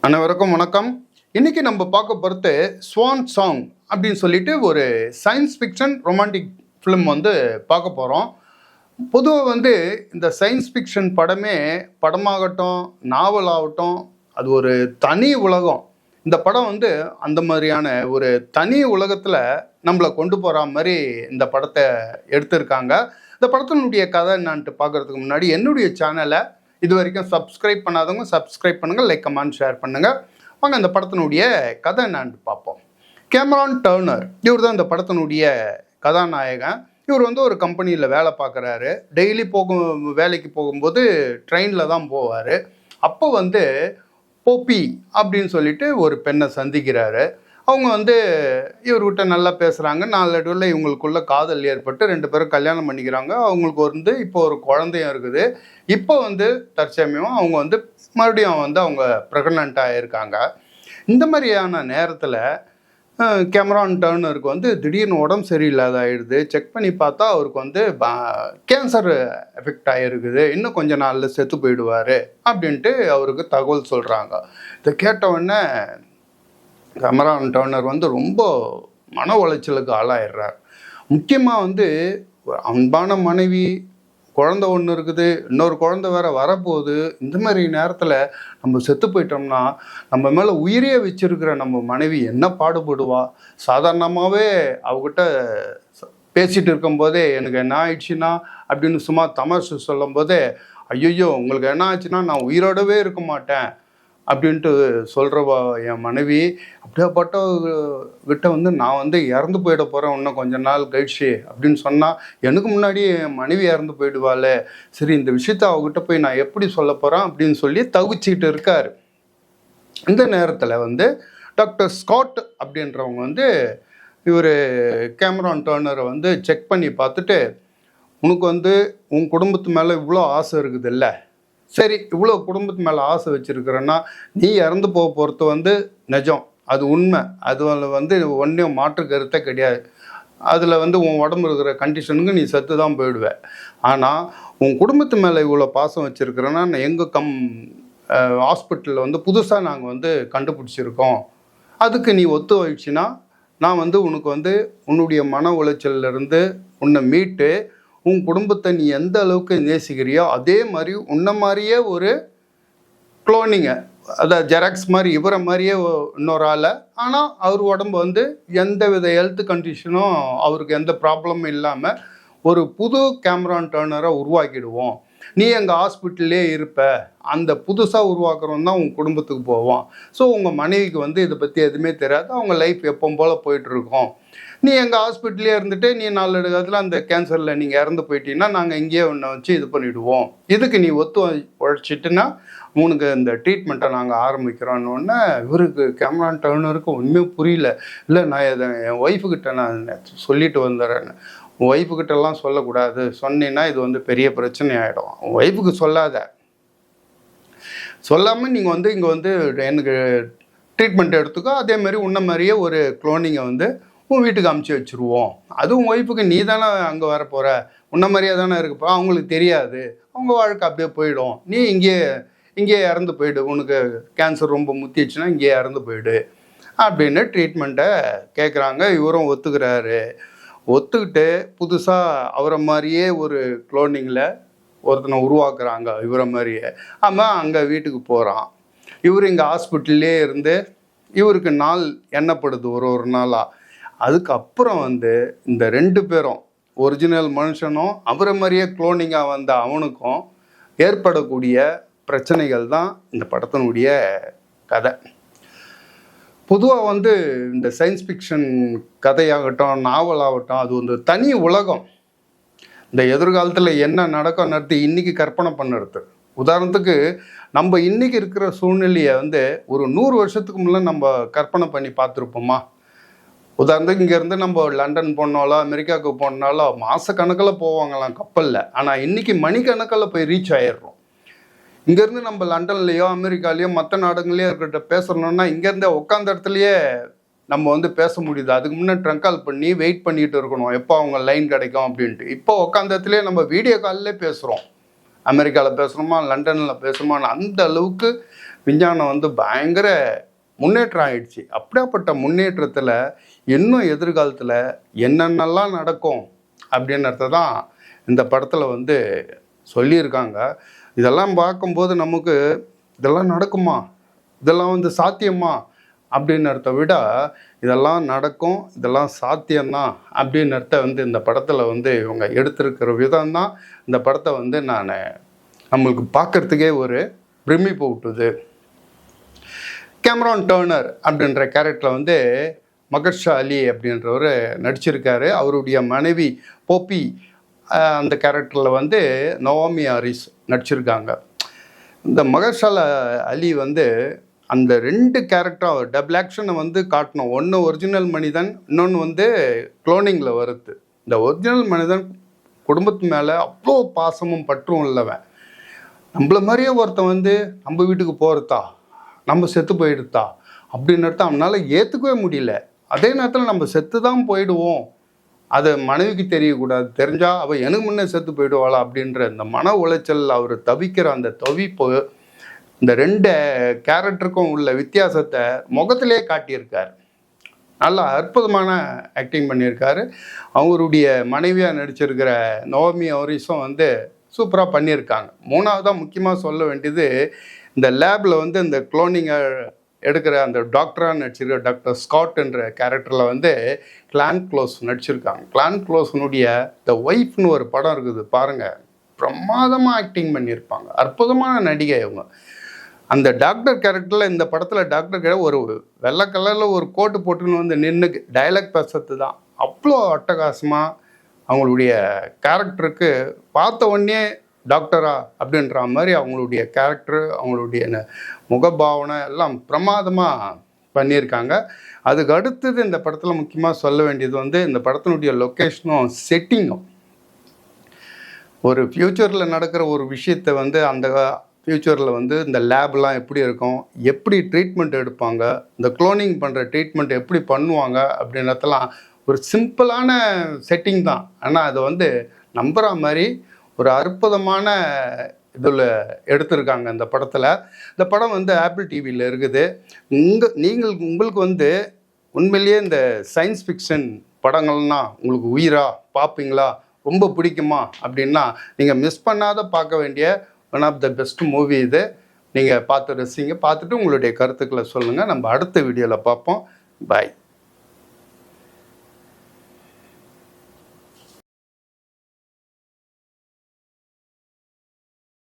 அனைவருக்கும் வணக்கம். இன்னைக்கு நம்ம பார்க்க போகிறது ஸ்வான் சாங் அப்படின்னு சொல்லிட்டு ஒரு சயின்ஸ் ஃபிக்ஷன் ரொமான்டிக் ஃபிலிம் வந்து பார்க்க போகிறோம். பொதுவாக இந்த சயின்ஸ் ஃபிக்ஷன் படமாகட்டும் நாவலாகட்டும் அது ஒரு தனி உலகம். இந்த படம் அந்த மாதிரியான ஒரு தனி உலகத்தில் நம்மளை கொண்டு போகிற மாதிரி இந்த படத்தை எடுத்திருக்காங்க. இந்த படத்தினுடைய கதை என்னான்ட்டு பார்க்குறதுக்கு முன்னாடி என்னுடைய சேனலை இது வரைக்கும் சப்ஸ்கிரைப் பண்ணாதவங்க சப்ஸ்கிரைப் பண்ணுங்கள், லைக் கமெண்ட் ஷேர் பண்ணுங்கள். வாங்க இந்த படத்தினுடைய கதை என்னான்னு பார்ப்போம். கேமரான் டர்னர் இவர் தான் இந்த படத்தினுடைய கதாநாயகன். இவர் ஒரு கம்பெனியில் வேலை பார்க்குறாரு. டெய்லி வேலைக்கு போகும்போது ட்ரெயினில் தான் போவார். அப்போ போப்பி அப்படின்னு சொல்லிட்டு ஒரு பெண்ணை சந்திக்கிறாரு. அவங்க இவர்கிட்ட நல்லா பேசுகிறாங்க. நாளடைவில் இவங்களுக்குள்ள காதல் ஏற்பட்டு 2 பேரும் கல்யாணம் பண்ணிக்கிறாங்க. அவங்களுக்கு இப்போ ஒரு குழந்தையும் இருக்குது. இப்போ தற்சமயம் அவங்க மறுபடியும் அவங்க ப்ரெக்னெண்ட்டாக இருக்காங்க. இந்த மாதிரியான நேரத்தில் கேமரான் டர்னருக்கு திடீர்னு உடம்பு சரியில்லாத ஆகிடுது. செக் பண்ணி பார்த்தா அவருக்கு கேன்சர் எஃபெக்ட் ஆகிருக்குது. இன்னும் கொஞ்ச நாளில் செத்து போயிடுவார் அப்படின்ட்டு அவருக்கு தகவல் சொல்கிறாங்க. இதை கேட்டவுடனே கேமரான் டர்னர் ரொம்ப மன உளைச்சலுக்கு ஆளாயிடுறார். முக்கியமாக அன்பான மனைவி, குழந்தை ஒன்று இருக்குது, இன்னொரு குழந்தை வேற வரப்போகுது. இந்த மாதிரி நேரத்தில் நம்ம செத்து போயிட்டோம்னா நம்ம மேலே உயிரே வச்சிருக்கிற நம்ம மனைவி என்ன பாடுபடுவா? சாதாரணமாகவே அவகிட்ட பேசிகிட்டு இருக்கும்போதே எனக்கு என்ன ஆயிடுச்சுன்னா அப்படின்னு சும்மா தமாஷு சொல்லும் போதே, ஐயோ உங்களுக்கு என்ன ஆச்சுன்னா நான் உயிரோடவே இருக்க மாட்டேன் அப்படின்ட்டு சொல்கிறவா என் மனைவி. அப்படியேப்பட்டவங்கிட்ட நான் இறந்து போயிட போகிறேன் இன்னும் கொஞ்ச நாள் கழிச்சு அப்படின்னு சொன்னால், எனக்கு முன்னாடி என் மனைவி இறந்து போயிடுவாள். சரி, இந்த விஷயத்த அவகிட்ட போய் நான் எப்படி சொல்ல போகிறேன் அப்படின்னு சொல்லி தவிச்சிக்கிட்டு இருக்கார். இந்த நேரத்தில் டாக்டர் ஸ்காட் அப்படின்றவங்க இவர் கேமரான் டர்னரை செக் பண்ணி பார்த்துட்டு, உனக்கு உன் குடும்பத்து மேலே இவ்வளோ ஆசை இருக்குது இல்லை, சரி இவ்வளோ குடும்பத்து மேலே ஆசை வச்சுருக்கிறேன்னா நீ இறந்து போகிறது நிஜம், அது உண்மை, அது ஒன்றையும் மாற்று கருத்தே கிடையாது. அதில் உன் உடம்பு இருக்கிற கண்டிஷனுக்கு நீ செத்து தான் போயிடுவேன். ஆனால் உன் குடும்பத்து மேலே இவ்வளோ பாசம் வச்சுருக்கிறேன்னா எங்கள் ஹாஸ்பிட்டலில் புதுசாக நாங்கள் கண்டுபிடிச்சிருக்கோம். அதுக்கு நீ ஒத்து வச்சுன்னா நான் உனக்கு உன்னுடைய மன உளைச்சல்லேருந்து உன்னை மீட்டு உன் குடும்பத்தை நீ எந்த அளவுக்கு நேசிக்கிறியோ அதே மாதிரி உன்ன மாதிரியே ஒரு குளோனிங்கை, அதாவது ஜெராக்ஸ் மாதிரி இவரை மாதிரியே இன்னொரு ஆளை, ஆனால் அவர் உடம்பு எந்த வித ஹெல்த் கண்டிஷனும் அவருக்கு எந்த ப்ராப்ளமும் இல்லாமல் ஒரு புது கேமரான் டர்னரை உருவாக்கிடுவோம். நீ எங்கள் ஹாஸ்பிட்டல்லே இருப்ப, அந்த புதுசாக உருவாக்குறவன் தான் உன் குடும்பத்துக்கு போவோம். ஸோ உங்கள் மனைவிக்கு இதை பற்றி எதுவுமே தெரியாது, அவங்க லைஃப் எப்பவும் போல் போயிட்டுருக்கோம். நீ எங்கள் ஹாஸ்பிட்டலே இருந்துட்டு நீ நாளடைவில் அந்த கேன்சரில் நீங்கள் இறந்து போயிட்டீங்கன்னா நாங்கள் இங்கேயே ஒன்றை வச்சு இது பண்ணிவிடுவோம். இதுக்கு நீ ஒத்து உழைச்சிட்டுன்னா உனக்கு இந்த ட்ரீட்மெண்ட்டை நாங்கள் ஆரம்பிக்கிறோன்னொன்னே இவருக்கு கேமரான் டர்னருக்கு உண்மையும் புரியல. இல்லை நான் இதை என் ஒய்ஃபுக்கிட்ட நான் சொல்லிட்டு வந்துடுறேன்னு. உன் ஒய்ஃபுக்கிட்டலாம் சொல்லக்கூடாது, சொன்னீங்கன்னா இது பெரிய பிரச்சனை ஆகிடும். உன் ஒய்ஃபுக்கு சொல்லாமல் நீங்கள் இங்கே எனக்கு ட்ரீட்மெண்ட் எடுத்துக்கோ, அதேமாதிரி உன்ன மாதிரியே ஒரு குளோனிங்கை உன் வீட்டுக்கு அமுச்சு வச்சுருவோம். அதுவும் ஒய்ஃபுக்கு நீ தானே அங்கே வரப்போகிற, உன்ன மாதிரியே தானே இருக்கப்போ, அவங்களுக்கு தெரியாது, அவங்க வாழ்க்கை அப்படியே போயிடும். நீ இங்கேயே இறந்து போயிடு, உனக்கு கேன்சர் ரொம்ப முத்திடுச்சுன்னா இங்கேயே இறந்து போயிடு அப்படின்னு ட்ரீட்மெண்ட்டை கேட்குறாங்க. இவரும் ஒத்துக்கிறாரு. ஒத்துக்கிட்டு புதுசாக அவரை மாதிரியே ஒரு குளோனிங்கில் ஒருத்தனை உருவாக்குறாங்க இவரை மாதிரியே. ஆமாம், அங்கே வீட்டுக்கு போகிறான். இவர் இங்கே ஹாஸ்பிட்டல்லே இருந்து இவருக்கு நாள் எண்ணப்படுது ஒரு நாளாக. அதுக்கப்புறம் இந்த 2 பேரும் ஒரிஜினல் மனுஷனும் அவரை மாதிரியே குளோனிங்காக வந்த அவனுக்கும் ஏற்படக்கூடிய பிரச்சனைகள் தான் இந்த படத்தினுடைய கதை. பொதுவாக இந்த சயின்ஸ் ஃபிக்ஷன் கதையாகட்டும் நாவலாகட்டும் அது தனி உலகம். இந்த எதிர்காலத்தில் என்ன நடக்கும் நடத்தி இன்றைக்கி கற்பனை பண்ணுறது. உதாரணத்துக்கு நம்ம இன்றைக்கி இருக்கிற சூழ்நிலையை ஒரு 100 வருஷத்துக்கு முன்னே நம்ம கற்பனை பண்ணி பார்த்துருப்போமா? உதாரணத்துக்கு இங்கேருந்து நம்ம லண்டன் போனாலும் அமெரிக்காவுக்கு போனாலும் மாதக்கணக்கில் போவாங்களாம் கப்பலில். ஆனால் இன்றைக்கி மணிக்கணக்கில் போய் ரீச் ஆகிடுறோம். இங்கேருந்து நம்ம லண்டன்லேயோ அமெரிக்காலேயோ மற்ற நாடுகள்லேயோ இருக்கிற பேசுகிறோன்னா இங்கேருந்தே உட்காந்த இடத்துலையே நம்ம பேச முடியுது. அதுக்கு முன்னே ட்ரங்க் கால் பண்ணி வெயிட் பண்ணிகிட்டு இருக்கணும் எப்போ அவங்க லைன் கிடைக்கும் அப்படின்ட்டு. இப்போ உட்காந்த இடத்துலையே நம்ம வீடியோ காலிலே பேசுகிறோம். அமெரிக்காவில் பேசுகிறோமா லண்டனில் பேசுகிறோமா, அந்த அளவுக்கு விஞ்ஞானம் வந்து பயங்கர முன்னேற்றம் ஆயிடுச்சு. அப்படியாப்பட்ட முன்னேற்றத்தில் இன்னும் எதிர்காலத்தில் என்னென்னலாம் நடக்கும் அப்படின்றத தான் இந்த படத்தில் வந்து சொல்லியிருக்காங்க. இதெல்லாம் பார்க்கும்போது நமக்கு இதெல்லாம் நடக்குமா, இதெல்லாம் வந்து சாத்தியமா அப்படின்றத விட இதெல்லாம் நடக்கும், இதெல்லாம் சாத்தியம்தான் அப்படின்றத வந்து இந்த படத்தில் வந்து இவங்க எடுத்திருக்கிற விதம் தான் இந்த படத்தை வந்து நம்மளுக்கு பார்க்குறதுக்கே ஒரு பிரமிப்பு ஊட்டுது. கேமரான் டர்னர் அப்படின்ற கேரக்டரில் வந்து மகர்ஷா அலி அப்படின்றவர் நடிச்சிருக்காரு. அவருடைய மனைவி போப்பி அந்த கேரக்டரில் வந்து நவோமி ஹாரிஸ் நடிச்சிருக்காங்க. இந்த மகர்ஷால அலி வந்து அந்த 2 கேரக்டரும் டபுள் ஆக்ஷனை வந்து காட்டணும். ஒன்று ஒரிஜினல் மனிதன், இன்னொன்று வந்து குளோனிங்கில் வருது. இந்த ஒரிஜினல் மனிதன் குடும்பத்து மேலே அவ்வளோ பாசமும் பற்றும் இல்லவன். நம்மள மாதிரியே ஒருத்தன் வந்து நம்ம வீட்டுக்கு போகிறதா, நம்ம செத்து போயிடுதா அப்படின்னுட்டு அவனால் ஏற்றுக்கவே முடியல. அதே நேரத்தில் நம்ம செத்து தான் போயிடுவோம், அது மனைவிக்கு தெரியக்கூடாது, தெரிஞ்சால் அவள் எனக்கு முன்னே செத்து போயிடுவாளா அப்படின்ற இந்த மன உளைச்சல் அவர் தவிக்கிற அந்த தவிப்பு இந்த 2 கேரக்டருக்கும் உள்ள வித்தியாசத்தை முகத்திலே காட்டியிருக்கார். நல்லா அற்புதமான ஆக்டிங் பண்ணியிருக்காரு. அவருடைய மனைவியாக நடிச்சிருக்கிற நவோமி ஹாரிஸும் வந்து சூப்பராக பண்ணியிருக்காங்க. 3வதாக முக்கியமாக சொல்ல வேண்டியது, இந்த லேபில் வந்து இந்த குளோனிங்கை எடுக்கிற அந்த டாக்டராக நடிச்சிருக்கிற டாக்டர் ஸ்காட் என்ற கேரக்டரில் வந்து கிளான் க்ளோஸ் நடிச்சிருக்காங்க. கிளான் க்ளோஸினுடைய த ஒய்ஃப்னு ஒரு படம் இருக்குது பாருங்கள், பிரமாதமாக ஆக்டிங் பண்ணியிருப்பாங்க. அற்புதமான நடிகை அவங்க. அந்த டாக்டர் கேரக்டரில் இந்த படத்தில் டாக்டர் ஒரு வெள்ளை கலரில் ஒரு கோட்டு போட்டுன்னு வந்து நின்று டைலாக் பேசுறது தான் அவ்வளோ அட்டகாசமாக அவங்களுடைய கேரக்டருக்கு பார்த்த உடனே டாக்டரா அப்படின்ற மாதிரி அவங்களுடைய கேரக்டரு, அவங்களுடைய முகபாவனை எல்லாம் பிரமாதமாக பண்ணியிருக்காங்க. அதுக்கு அடுத்தது இந்த படத்தில் முக்கியமாக சொல்ல வேண்டியது வந்து இந்த படத்தினுடைய லொக்கேஷனும் செட்டிங்கும். ஒரு ஃப்யூச்சரில் நடக்கிற ஒரு விஷயத்தை வந்து அந்த ஃப்யூச்சரில் வந்து இந்த லேப்லாம் எப்படி இருக்கும், எப்படி ட்ரீட்மெண்ட் எடுப்பாங்க, இந்த குளோனிங் பண்ணுற ட்ரீட்மெண்ட் எப்படி பண்ணுவாங்க அப்படின்றதெல்லாம் ஒரு சிம்பிளான செட்டிங் தான். ஆனால் அதை வந்து நம்புகிற மாதிரி ஒரு அற்புதமான இதில் எடுத்திருக்காங்க இந்த படத்தில். இந்த படம் வந்து ஆப்பிள் டிவியில் இருக்குது. உங்களுக்கு வந்து உண்மையிலேயே இந்த சயின்ஸ் ஃபிக்ஷன் படங்கள்னால் உங்களுக்கு உயிராக பார்ப்பீங்களா, ரொம்ப பிடிக்குமா அப்படின்னா நீங்கள் மிஸ் பண்ணாத பார்க்க வேண்டிய one of the best movie இது. நீங்கள் பார்த்து ரசிங்க. பார்த்துட்டு உங்களுடைய கருத்துக்களை சொல்லுங்கள். நம்ம அடுத்த வீடியோவில் பார்ப்போம். பாய்.